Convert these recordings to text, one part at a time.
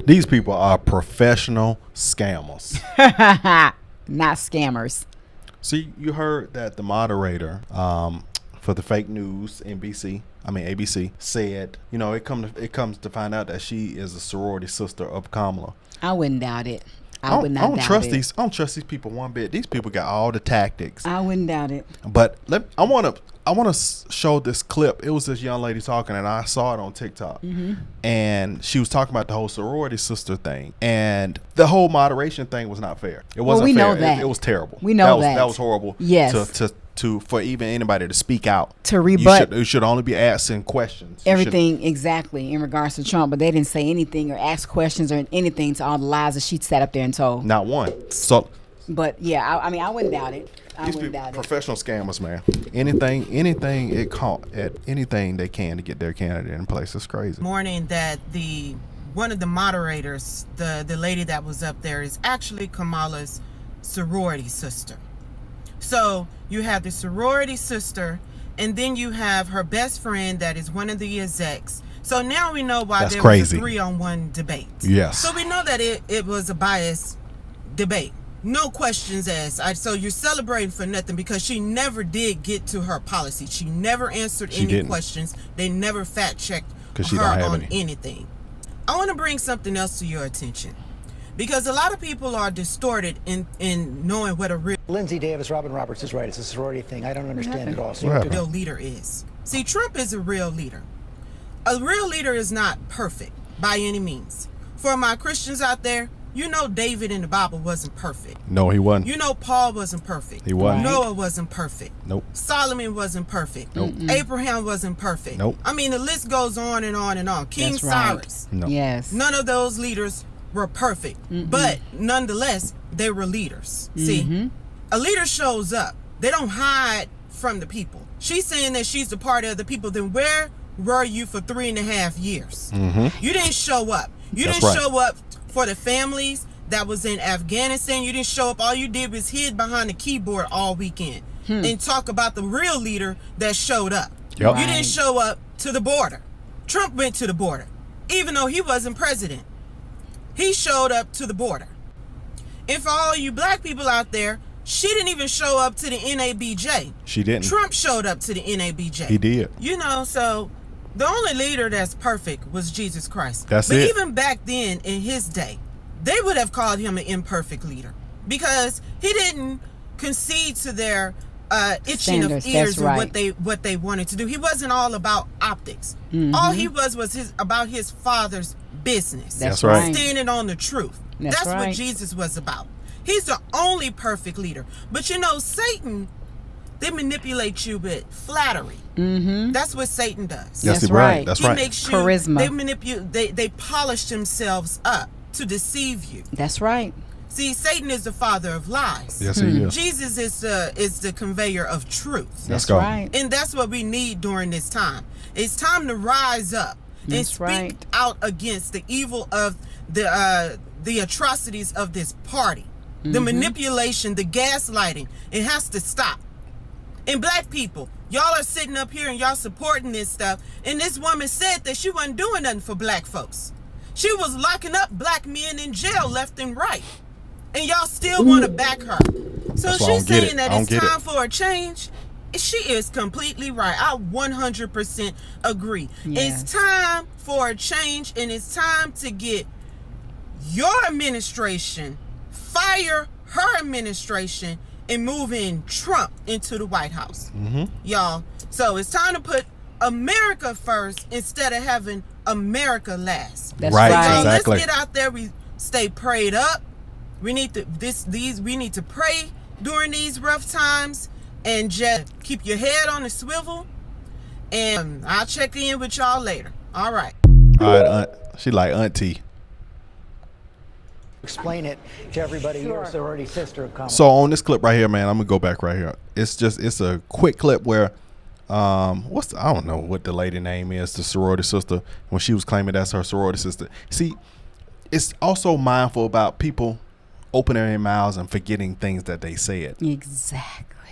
These people are professional scammers. Not scammers. See, you heard that the moderator for the fake news ABC said, it comes to find out that she is a sorority sister of Kamala. I wouldn't doubt it. I don't trust these people one bit. These people got all the tactics. I wouldn't doubt it. But I want to show this clip. It was this young lady talking, and I saw it on TikTok. Mm-hmm. And she was talking about the whole sorority sister thing, and the whole moderation thing was not fair. It wasn't we fair. know that. It was terrible. We know that. That was horrible. Yes. For even anybody to speak out, to rebut, you should only be asking questions. Everything exactly in regards to Trump, but they didn't say anything or ask questions or anything to all the lies that she sat up there and told. Not one. So, but yeah, I mean, I wouldn't doubt it. These people, professional scammers, man. Anything they can to get their candidate in place. It's crazy. Morning that one of the moderators, the lady that was up there, is actually Kamala's sorority sister. So you have the sorority sister, and then you have her best friend that is one of the execs. So now we know why there was a 3-on-1 debate. Yes. So we know that it was a biased debate. No questions asked. So you're celebrating for nothing because she never did get to her policy. She never answered any questions. They never fact checked her on anything. I want to bring something else to your attention. Because a lot of people are distorted in knowing what a real Lindsay Davis, Robin Roberts is right. It's a sorority thing. I don't understand it all. What real leader is. See, Trump is a real leader. A real leader is not perfect by any means. For my Christians out there, David in the Bible wasn't perfect. No, he wasn't. Paul wasn't perfect. He wasn't. Noah wasn't perfect. Nope. Solomon wasn't perfect. Nope. Abraham wasn't perfect. Nope. I mean, the list goes on and on and on. King Cyrus. No. Yes. None of those leaders were perfect, but nonetheless, they were leaders. See, a leader shows up. They don't hide from the people. She's saying that she's a part of the people. Then where were you for 3.5 years? You didn't show up. You didn't show up for the families that was in Afghanistan. You didn't show up. All you did was hid behind the keyboard all weekend and talk about the real leader that showed up. Yep. You didn't show up to the border. Trump went to the border, even though he wasn't president. He showed up to the border. And for all you black people out there, she didn't even show up to the NABJ. She didn't. Trump showed up to the NABJ. He did. So the only leader that's perfect was Jesus Christ. But even back then, in his day, they would have called him an imperfect leader because he didn't concede to their itching of ears or what they wanted to do. He wasn't all about optics. All he was about his father's business. That's right. Standing on the truth. That's what Jesus was about. He's the only perfect leader. But Satan, they manipulate you with flattery. That's what Satan does. That's right. That's right. He makes you, charisma. They manipulate. They polish themselves up to deceive you. That's right. See, Satan is the father of lies. Yes, he is. Jesus is the conveyor of truth. That's right. And that's what we need during this time. It's time to rise up and speak out against the evil of the atrocities of this party. The manipulation, the gaslighting. It has to stop. And black people, y'all are sitting up here and y'all supporting this stuff. And this woman said that she wasn't doing nothing for black folks. She was locking up black men in jail left and right. And y'all still want to back her. So she's saying that it's time for a change. She is completely right. I 100% agree. Yes. It's time for a change, and it's time to get your administration, fire her administration, and move in Trump into the White House. Y'all. So it's time to put America first instead of having America last. That's right. So Exactly. let's get out there. We stay prayed up. We need to we need to pray during these rough times and just keep your head on the swivel. And I'll check in with y'all later. All right. All right, she like auntie. Explain it to everybody. You're a sorority sister of Kamala. So on this clip right here, man, I'm gonna go back right here. It's a quick clip where I don't know what the lady name is, the sorority sister, when she was claiming that's her sorority sister. See, it's also mindful about people opening their mouths and forgetting things that they said. Exactly.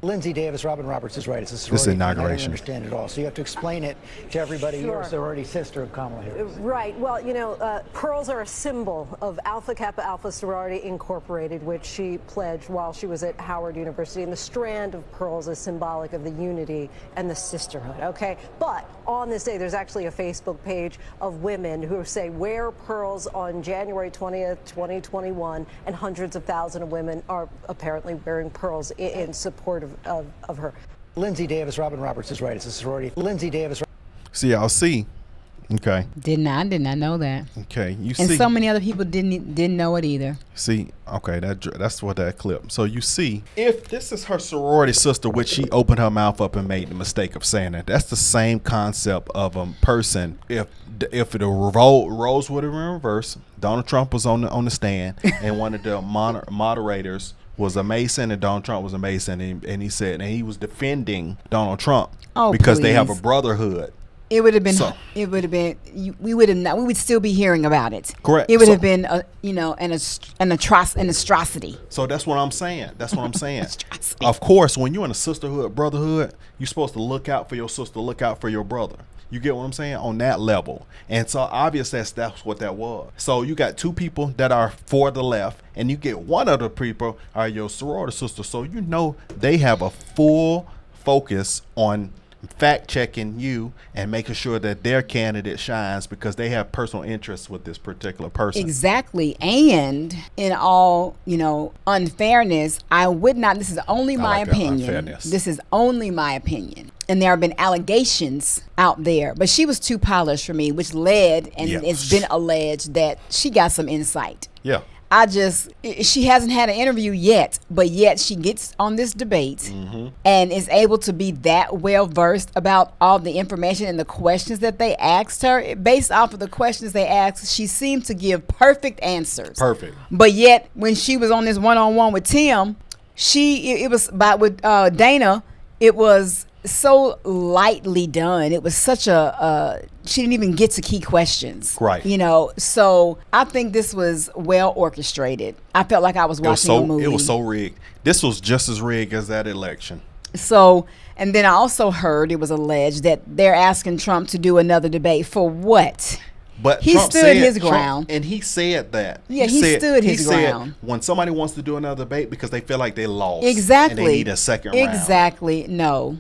Lindsay Davis, Robin Roberts is right. It's a sorority. This is inauguration. I don't understand it all. So you have to explain it to everybody. Sure. You're a sorority sister of Kamala Harris. Right. Well, you know, pearls are a symbol of Alpha Kappa Alpha Sorority Incorporated, which she pledged while she was at Howard University. And the strand of pearls is symbolic of the unity and the sisterhood. Okay. But on this day, there's actually a Facebook page of women who say wear pearls on January 20th, 2021, and hundreds of thousands of women are apparently wearing pearls in support of her. Lindsay Davis, Robin Roberts is right. It's a sorority. Lindsay Davis. See, y'all see. Okay. Did not know that. Okay, you and see. So many other people didn't know it either. See, okay, that's what that clip. So you see, if this is her sorority sister, which she opened her mouth up and made the mistake of saying that, that's the same concept of a person. If the roles would have been reversed, Donald Trump was on the stand, and one of the moderators was a Mason, and Donald Trump was a Mason, and he said, and he was defending Donald Trump because they have a brotherhood. It would have been. It would have been. We would have not. We would still be hearing about it. Correct. It would have been, an atrocity. So that's what I'm saying. Of course, when you're in a sisterhood, brotherhood, you're supposed to look out for your sister, look out for your brother. You get what I'm saying? On that level. And so obviously that's what that was. So you got two people that are for the left, and you get one of the people are your sorority sister. So you know they have a full focus on fact checking you and making sure that their candidate shines because they have personal interests with this particular person. Exactly. And in all, unfairness, I would not, this is only my opinion. This is only my opinion. And there have been allegations out there, but she was too polished for me, which led, and it's been alleged that she got some insight. Yeah. She hasn't had an interview yet, but yet she gets on this debate and is able to be that well versed about all the information and the questions that they asked her. Based off of the questions they asked, she seemed to give perfect answers. Perfect. But yet, when she was on this one-on-one with Tim, with Dana, it was so lightly done. It was such she didn't even get to key questions. Right. So I think this was well orchestrated. I felt like I was watching a movie. It was so rigged. This was just as rigged as that election. So, and then I also heard it was alleged that they're asking Trump to do another debate for what? But he stood his ground. And he said that. Yeah, he stood his ground. When somebody wants to do another debate because they feel like they lost. Exactly. And they need a second round. Exactly. No.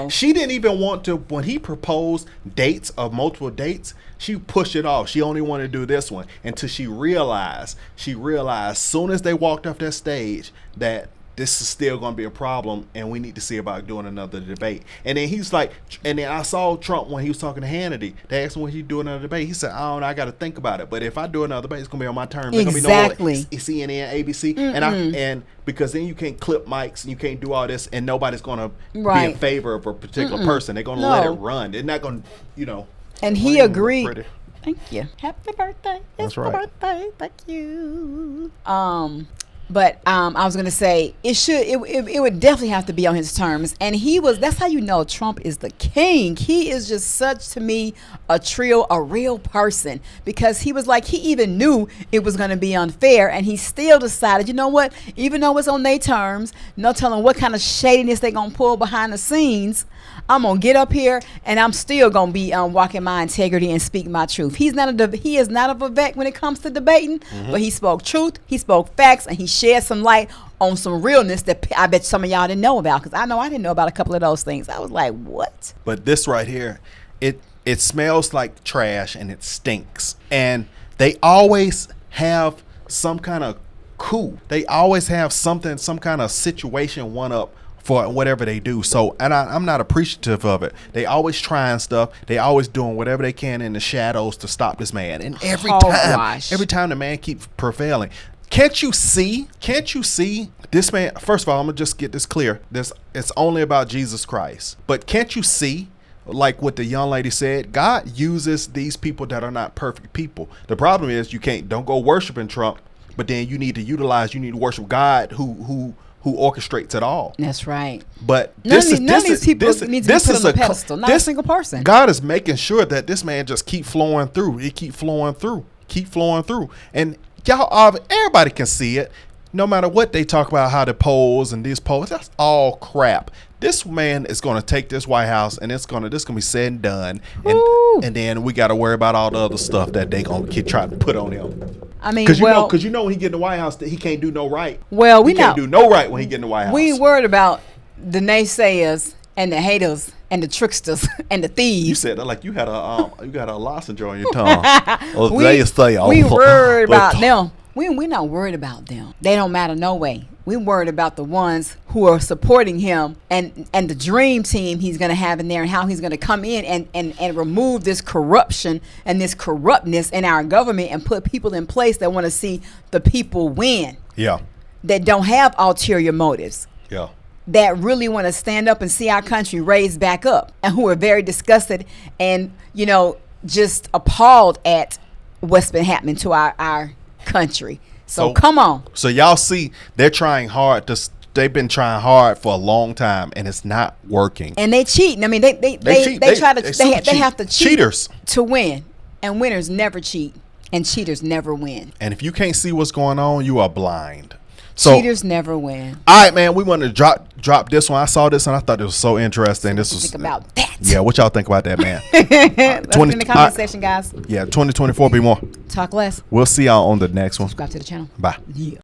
She didn't even want to, when he proposed dates of multiple dates, she pushed it off. She only wanted to do this one until she realized soon as they walked off that stage that this is still going to be a problem and we need to see about doing another debate. And then he's like, and then I saw Trump when he was talking to Hannity. They asked him when he'd do another debate. He said, I got to think about it. But if I do another debate, it's going to be on my terms. Exactly. There's going to be no CNN, ABC. And because then you can't clip mics and you can't do all this and nobody's going to be in favor of a particular person. They're going to let it run. They're not going to, And he agreed. Thank you. Happy birthday. That's right. Birthday. Thank you. But I was going to say it would definitely have to be on his terms. And that's how you know Trump is the king. He is just such, to me, a real person, because he was like, he even knew it was going to be unfair. And he still decided, you know what, even though it's on their terms, no telling what kind of shadiness they're going to pull behind the scenes, I'm going to get up here and I'm still going to be walking my integrity and speak my truth. He is not a Vivek when it comes to debating, but he spoke truth, he spoke facts, and he shed some light on some realness that I bet some of y'all didn't know about, because I know I didn't know about a couple of those things. I was like, what? But this right here, it smells like trash and it stinks. And they always have some kind of coup. They always have some kind of situation one up for whatever they do. So, and I'm not appreciative of it. They always trying stuff. They always doing whatever they can in the shadows to stop this man. And every time the man keeps prevailing. Can't you see this man? First of all, I'm gonna just get this clear. It's only about Jesus Christ. But can't you see, like what the young lady said, God uses these people that are not perfect people. The problem is don't go worshiping Trump, but then you need to worship God who orchestrates it all. That's right. But none of these people need to be put on a pedestal. Not a single person. God is making sure that this man just keep flowing through. He keep flowing through. And y'all, everybody can see it. no matter what they talk about, how the polls and these polls, that's all crap. This man is going to take this White House, and this going to be said and done, and then we got to worry about all the other stuff that they going to keep trying to put on him. I mean, because you know when he get in the White House, that he can't do no right. Well, he can't do no right when he get in the White House. We ain't worried about the naysayers and the haters and the tricksters and the thieves. You said that like you had a lozenge on your tongue. We worried about them. We're not worried about them. They don't matter no way. We worried about the ones who are supporting him and the dream team he's going to have in there, and how he's going to come in and remove this corruption and this corruptness in our government and put people in place that want to see the people win. Yeah. That don't have ulterior motives. Yeah. That really want to stand up and see our country raised back up, and who are very disgusted and, just appalled at what's been happening to our country. So come on. So y'all see, they're trying hard they've been trying hard for a long time, and it's not working. And they cheating. I mean, they have to cheat cheaters to win, and winners never cheat, and cheaters never win. And if you can't see what's going on, you are blind. So cheaters never win. All right, man. We want to drop this one. I saw this and I thought it was so interesting. This was think about that. Yeah, what y'all think about that, man? Let's in the comment section, guys. Yeah, 2024 be more. Talk less. We'll see y'all on the next one. Subscribe to the channel. Bye. Yeah.